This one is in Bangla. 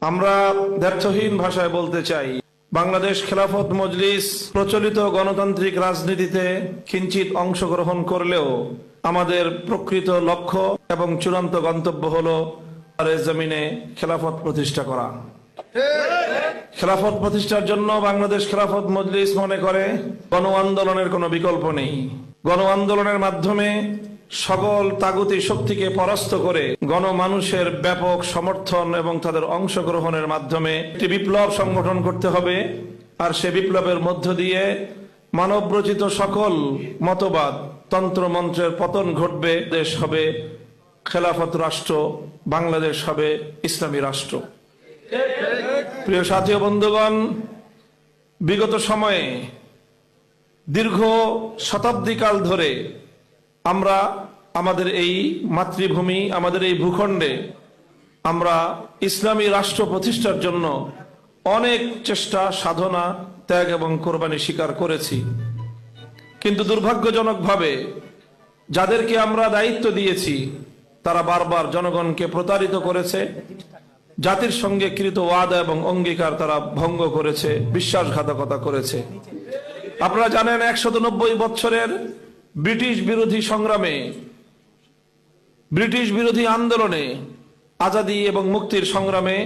আমরা ব্যর্থহীন ভাষায় বলতে চাই, বাংলাদেশ খেলাফত মজলিস প্রচলিত গণতান্ত্রিক রাজনীতিতে কিঞ্চিত অংশগ্রহণ করলেও আমাদের প্রকৃত লক্ষ্য এবং চূড়ান্ত গন্তব্য হলো জমিনে খেলাফত প্রতিষ্ঠা করা। খেলাফত প্রতিষ্ঠার জন্য বাংলাদেশ খেলাফত মজলিস মনে করে গণ আন্দোলনের কোনো বিকল্প নেই। গণ আন্দোলনের মাধ্যমে সকল তাগুতি শক্তিকে পরাস্ত করে গণমানুষের ব্যাপক সমর্থন এবং তাদের অংশগ্রহণের মাধ্যমে একটি বিপ্লব সংগঠন করতে হবে। আর সে বিপ্লবের মধ্য দিয়ে মানবরচিত সকল মতবাদ তন্ত্রমন্ত্রের পতন ঘটবে, দেশ হবে খেলাফত রাষ্ট্র, বাংলাদেশ হবে ইসলামী রাষ্ট্র। প্রিয় সাথী ও বন্ধুগণ, বিগত সময়ে দীর্ঘ শতাব্দীকাল ধরে আমরা আমাদের এই মাতৃভূমি, আমাদের এই ভূখণ্ডে আমরা ইসলামী রাষ্ট্র প্রতিষ্ঠার জন্য অনেক চেষ্টা, সাধনা, ত্যাগ এবং কোরবানি স্বীকার করেছি। কিন্তু দুর্ভাগ্যজনকভাবে যাদেরকে আমরা দায়িত্ব দিয়েছি তারা বারবার জনগণকে প্রতারিত করেছে, জাতির সঙ্গে কৃত ওয়াদা এবং অঙ্গীকার তারা ভঙ্গ করেছে, বিশ্বাসঘাতকতা করেছে। আপনারা জানেন 190 বছরের ব্রিটিশ বিরোধী সংগ্রামে, ব্রিটিশ বিরোধী আন্দোলনে, আজাদী এবং মুক্তির সংগ্রামে